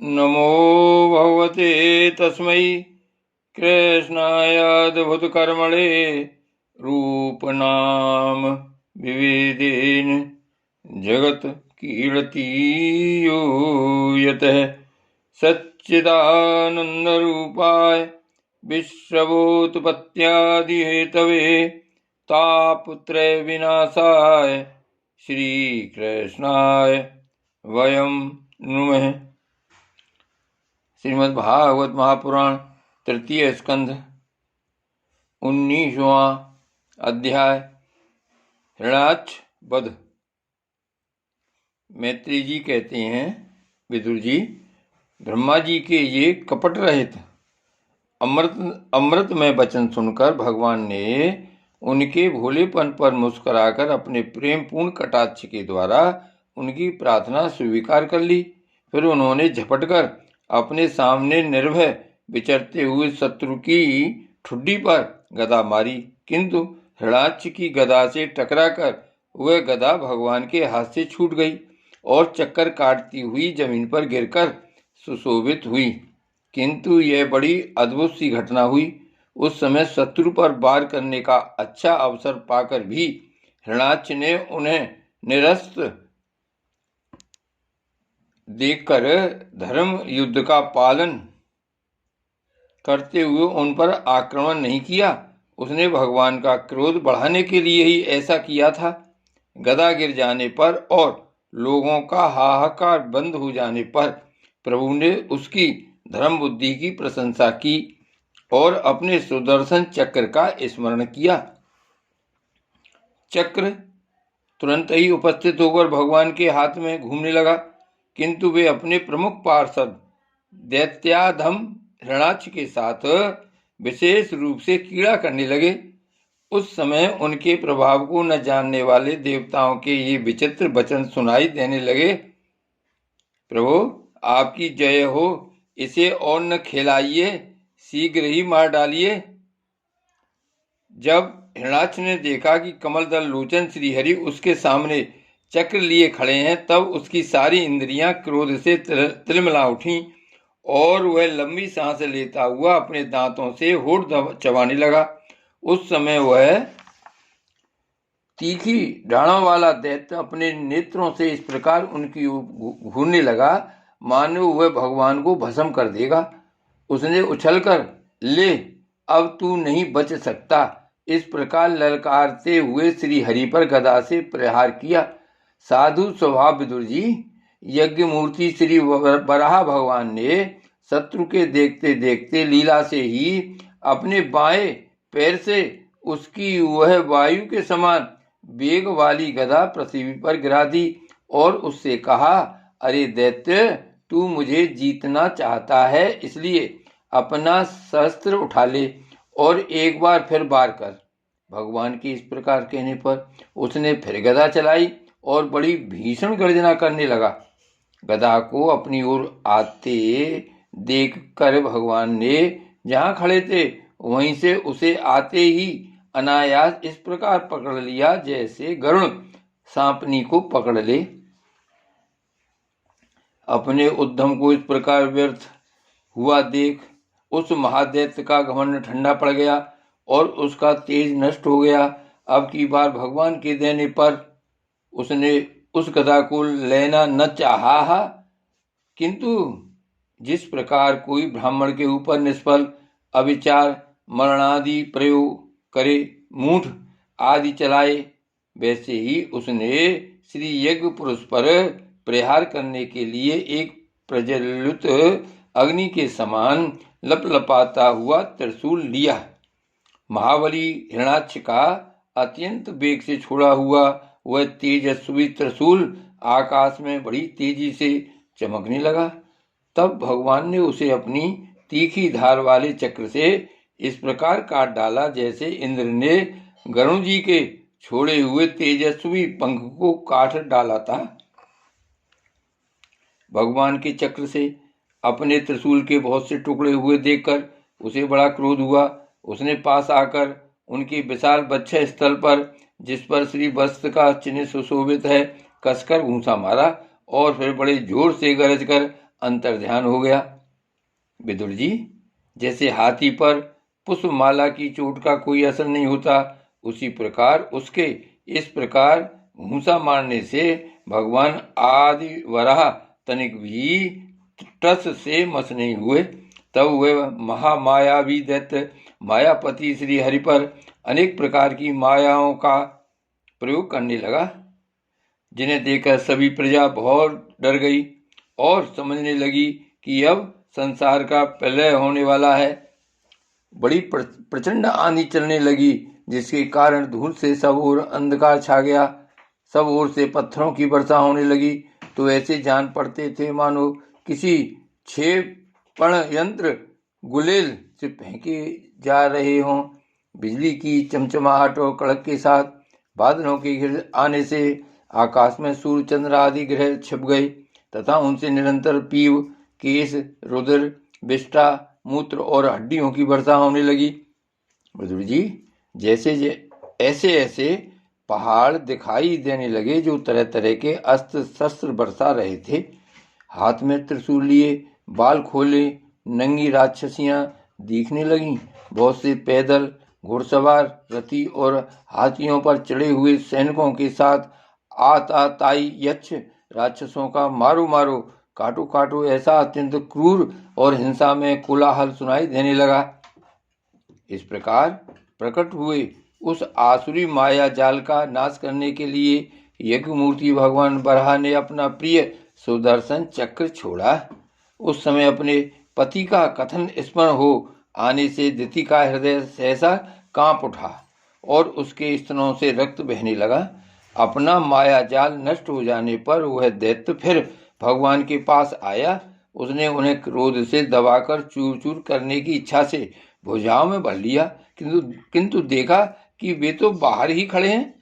नमो भगवते तस्मै कृष्णायाद्भुतकर्मणे रूपनाम विविधेन जगत कीर्तियो यतः सच्चिदानन्दरूपाय विश्वभूतपत्यादिहेतवे तापत्रय विनाशाय श्रीकृष्णाय वयं नुमः। श्रीमद्भागवत महापुराण तृतीय स्कंध 19वां अध्याय हिरण्याक्ष वध। मैत्री जी कहते हैं, विदुर जी, ब्रह्मा जी के ये कपट रहित अमृतमय वचन सुनकर भगवान ने उनके भोलेपन पर मुस्कुराकर अपने प्रेम पूर्ण कटाक्ष के द्वारा उनकी प्रार्थना स्वीकार कर ली। फिर उन्होंने झपटकर अपने सामने निर्भय विचरते हुए शत्रु की ठुड्डी पर गदा मारी, किंतु हिरण्याक्ष की गदा से टकराकर वह गदा भगवान के हाथ से छूट गई और चक्कर काटती हुई जमीन पर गिरकर सुशोभित हुई। किंतु यह बड़ी अद्भुत सी घटना हुई। उस समय शत्रु पर वार करने का अच्छा अवसर पाकर भी हिरण्याक्ष ने उन्हें निरस्त्र देखकर धर्म युद्ध का पालन करते हुए उन पर आक्रमण नहीं किया। उसने भगवान का क्रोध बढ़ाने के लिए ही ऐसा किया था। गदा गिर जाने पर और लोगों का हाहाकार बंद हो जाने पर प्रभु ने उसकी धर्म बुद्धि की प्रशंसा की और अपने सुदर्शन चक्र का स्मरण किया। चक्र तुरंत ही उपस्थित होकर भगवान के हाथ में घूमने लगा, किंतु वे अपने प्रमुख पार्षद दैत्याधम हिरण्याक्ष के साथ विशेष रूप से कीड़ा करने लगे। उस समय उनके प्रभाव को न जानने वाले देवताओं के ये विचित्र वचन सुनाई देने लगे। प्रभु आपकी जय हो, इसे और न खिलाइए, शीघ्र ही मार डालिए। जब हिरण्याक्ष ने देखा कि कमलदल लोचन श्रीहरि उसके सामने चक्र लिए खड़े हैं, तब उसकी सारी इंद्रियां क्रोध से तिलमिला उठीं और वह लंबी सांस लेता हुआ अपने दांतों से होठ चबाने लगा। उस समय वह तीखी डाढ़ों वाला दैत्य अपने नेत्रों से इस प्रकार उनकी ओर घूरने लगा मानो वह भगवान को भस्म कर देगा। उसने उछलकर, ले अब तू नहीं बच सकता, इस प्रकार ललकारते हुए श्री हरि पर गदा से प्रहार किया। साधु स्वभाव विदुर जी, यज्ञ मूर्ति श्री वराह भगवान ने शत्रु के देखते देखते लीला से ही अपने बाएं पैर से उसकी वह वायु के समान वेग वाली गदा पृथ्वी पर गिरा दी और उससे कहा, अरे दैत्य, तू मुझे जीतना चाहता है, इसलिए अपना शस्त्र उठा ले और एक बार फिर वार कर। भगवान के इस प्रकार कहने पर उसने फिर गदा चलाई और बड़ी भीषण गर्जना करने लगा। गदा को अपनी ओर आते देखकर भगवान ने जहां खड़े थे वहीं से उसे आते ही अनायास इस प्रकार पकड़ लिया जैसे गरुड़ सांपनी को पकड़ ले। अपने उद्यम को इस प्रकार व्यर्थ हुआ देख उस महादैत्य का घमंड ठंडा पड़ गया और उसका तेज नष्ट हो गया। अब की बार भगवान के देने पर उसने उस गदा को लेना न चाहा, किंतु जिस प्रकार कोई ब्राह्मण के ऊपर निष्फल अविचार मरणादि प्रयोग करे, मूठ आदि चलाए, वैसे ही उसने श्री यज्ञ पुरुष पर प्रहार करने के लिए एक प्रज्वलित अग्नि के समान लपलपाता हुआ त्रिशूल लिया। महाबली हिरण्याक्ष का अत्यंत वेग से छोड़ा हुआ वह तेजस्वी त्रिशूल आकाश में बड़ी तेजी से चमकने लगा। तब भगवान ने उसे अपनी तीखी धार वाले चक्र से इस प्रकार काट डाला जैसे इंद्र ने गरुड़ जी के छोड़े हुए तेजस्वी पंख को काट डाला था। भगवान के चक्र से अपने त्रिशूल के बहुत से टुकड़े हुए देखकर उसे बड़ा क्रोध हुआ। उसने पास आकर उनके विशाल बच्चे स्थल पर, जिस पर श्री वस्त्र का चिन्ह सुशोभित है, कसकर घूंसा मारा और फिर बड़े जोर से गरज कर अंतर्ध्यान हो गया। विदुर जी, जैसे हाथी पर पुष्पमाला की चोट का कोई असर नहीं होता, उसी प्रकार उसके इस प्रकार घूंसा मारने से भगवान आदि वराह तनिक भी टस से मस नहीं हुए। तब वह महामायावी दैत्य मायापति श्री हरि पर अनेक प्रकार की मायाओं का प्रयोग करने लगा, जिन्हें देखकर सभी प्रजा बहुत डर गई और समझने लगी कि अब संसार का प्रलय होने वाला है। बड़ी प्रचंड आंधी चलने लगी, जिसके कारण धूल से सब ओर अंधकार छा गया। सब ओर से पत्थरों की वर्षा होने लगी, तो ऐसे जान पड़ते थे मानो किसी क्षेपण यंत्र गुलेल से फेंके जा रहे हों। बिजली की चमचमाहट और कड़क के साथ बादलों के घिर आने से आकाश में सूर्य चंद्र आदि ग्रह छिप गए तथा उनसे निरंतर पीव, केश, रुधिर, विष्ठा, मूत्र और हड्डियों की वर्षा होने लगी। विदुर जी, ऐसे ऐसे पहाड़ दिखाई देने लगे जो तरह तरह के अस्त्र शस्त्र बरसा रहे थे। हाथ में त्रिशूल लिए, बाल खोले नंगी राक्षसियां दिखने लगीं। बहुत से पैदल, घुड़सवार, रथी और हाथियों पर चढ़े हुए सैनिकों के साथ आताताई यक्ष राक्षसों का मारो मारो, काटो काटो ऐसा अत्यंत क्रूर और हिंसा में कोलाहल सुनाई देने लगा। इस प्रकार प्रकट हुए उस आसुरी माया जाल का नाश करने के लिए यज्ञ मूर्ति भगवान बराह ने अपना प्रिय सुदर्शन चक्र छोड़ा। उस समय अपने पति का कथन स्मरण हो आने से दिति का हृदय सहसा कांप उठा और उसके स्तनों से रक्त बहने लगा। अपना माया जाल नष्ट हो जाने पर वह दैत्य फिर भगवान के पास आया। उसने उन्हें क्रोध से दबाकर चूर चूर करने की इच्छा से भुजाओं में भर लिया, किंतु देखा कि वे तो बाहर ही खड़े हैं।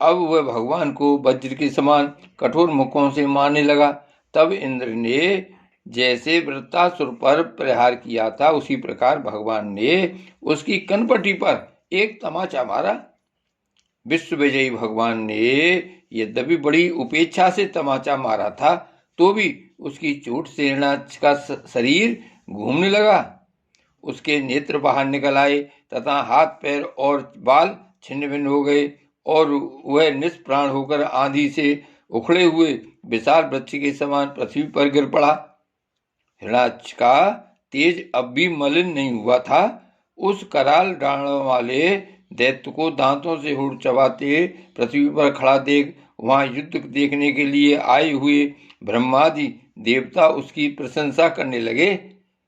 अब वह भगवान को वज्र के समान कठोर मुक्कों से मारने लगा। तब इंद्र ने जैसे वृत्तासुर पर प्रहार किया था, उसी प्रकार भगवान ने उसकी कनपटी पर एक तमाचा मारा। विश्व विजयी भगवान ने यद्यपि बड़ी उपेक्षा से तमाचा मारा था, तो भी उसकी चोट से हिरणाक्ष का शरीर घूमने लगा। उसके नेत्र बाहर निकल आए तथा हाथ पैर और बाल छिन्न भिन्न हो गए और वह निष्प्राण होकर आंधी से उखड़े हुए विशाल वृक्ष के समान पृथ्वी पर गिर पड़ा। हिरणाक्ष का तेज अब भी मलिन नहीं हुआ था। उस कराल डांडों वाले दैत्य को दांतों से हुड़ चबाते पृथ्वी पर खड़ा देख वहां युद्ध देखने के लिए आए हुए ब्रह्मादि देवता उसकी प्रशंसा करने लगे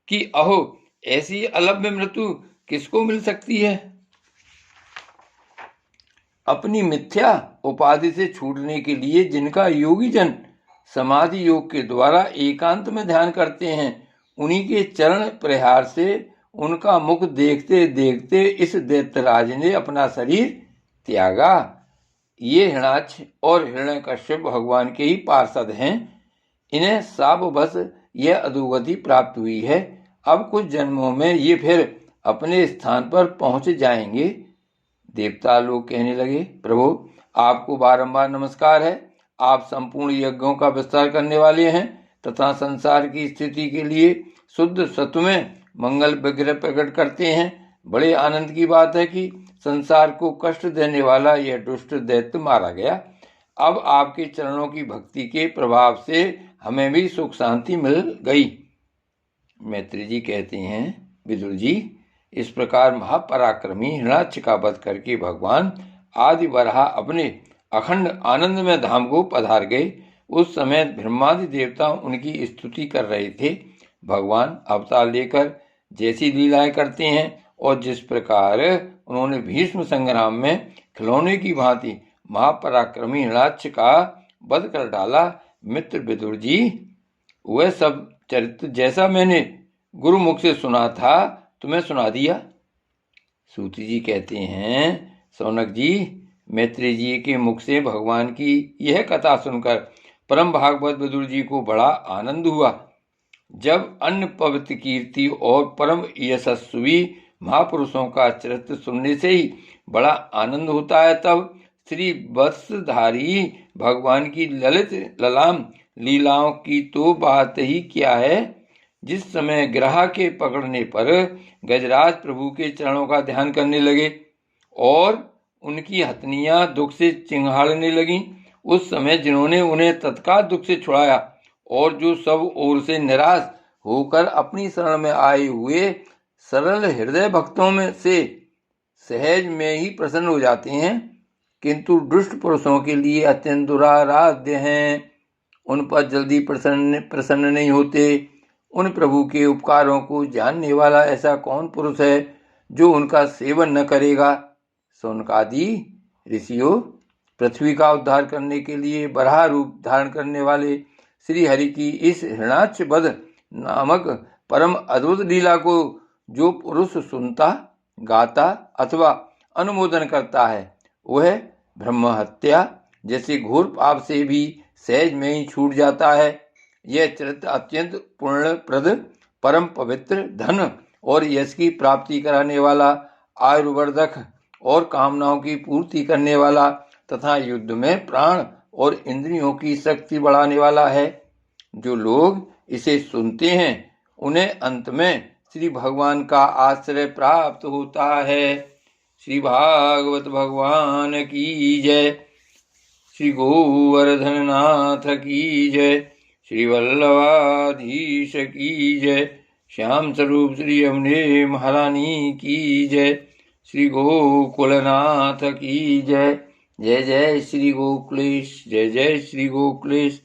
कि अहो, ऐसी अलभ्य मृत्यु किसको मिल सकती है। अपनी मिथ्या उपाधि से छूटने के लिए जिनका योगी जन समाधि योग के द्वारा एकांत में ध्यान करते हैं, उन्हीं के चरण प्रहार से उनका मुख देखते देखते इस दैत्यराज ने अपना शरीर त्यागा। ये हिरणाक्ष और हिरण्यकश्यप भगवान के ही पार्षद हैं। इन्हें शापवश यह अधोगति प्राप्त हुई है। अब कुछ जन्मों में ये फिर अपने स्थान पर पहुंच जाएंगे। देवता लोग कहने लगे, प्रभु आपको बारंबार नमस्कार है। आप संपूर्ण यज्ञों का विस्तार करने वाले हैं तथा संसार की स्थिति के लिए शुद्ध सत्व में मंगल विग्रह प्रकट करते हैं। बड़े आनंद की बात है कि संसार को कष्ट देने वाला यह दुष्ट दैत्य मारा गया। अब आपके चरणों की भक्ति के प्रभाव से हमें भी सुख शांति मिल गई। मैत्री जी कहते हैं, विदुर जी, इस प्रकार महापराक्रमी हिरणाक्ष का वध करके भगवान आदि वराह अपने अखंड आनंदमय धाम को पधार गए। उस समय ब्रह्मादि देवता उनकी स्तुति कर रहे थे। भगवान अवतार लेकर जैसी लीलाएं करते हैं और जिस प्रकार उन्होंने भीष्म संग्राम में खिलौने की भांति महापराक्रमी हिरणाक्ष का वध कर डाला, मित्र विदुर जी, वह सब चरित्र जैसा मैंने गुरुमुख से सुना था तुम्हें सुना दिया। सूति जी कहते हैं, सौनक जी, मैत्री जी के मुख से भगवान की यह कथा सुनकर परम भागवत विदुर जी को बड़ा आनंद हुआ। जब अन्य पवित्र कीर्ति और परम यशस्वी महापुरुषों का चरित्र सुनने से ही बड़ा आनंद होता है, तब श्री वत्सधारी भगवान की ललित ललाम लीलाओं की तो बात ही क्या है। जिस समय ग्रह के पकड़ने पर गजराज प्रभु के चरणों का ध्यान करने लगे और उनकी हथनियां दुख से चिंघाड़ने लगीं, उस समय जिन्होंने उन्हें तत्काल दुख से छुड़ाया और जो सब ओर से निराश होकर अपनी शरण में आए हुए सरल हृदय भक्तों में से सहज में ही प्रसन्न हो जाते हैं, किंतु दुष्ट पुरुषों के लिए अत्यंत दुराराध्य हैं, उन पर जल्दी प्रसन्न नहीं होते। उन प्रभु के उपकारों को जानने वाला ऐसा कौन पुरुष है जो उनका सेवन न करेगा। सौनकादि ऋषियों, पृथ्वी का उद्धार करने के लिए बराह रूप धारण करने वाले श्री हरि की इस हृणाक्ष वध नामक परम अद्भुत लीला को जो पुरुष सुनता, गाता अथवा अनुमोदन करता है, वह ब्रह्म हत्या जैसे घोर पाप से भी सहज में ही छूट जाता है। यह चरित्र अत्यंत पुण्यप्रद, परम पवित्र, धन और यश की प्राप्ति कराने वाला, आयुर्वर्धक और कामनाओं की पूर्ति करने वाला तथा युद्ध में प्राण और इंद्रियों की शक्ति बढ़ाने वाला है। जो लोग इसे सुनते हैं उन्हें अंत में श्री भगवान का आश्रय प्राप्त होता है। श्री भागवत भगवान की जय। श्री गोवर्धन नाथ की जय। श्री वल्लभाधीश की जय। श्याम स्वरूप श्री यमुने महारानी की जय। श्री गोकुलनाथ की जय। जय जय श्री गोकुलेश, जय जय श्री गोकुलेश।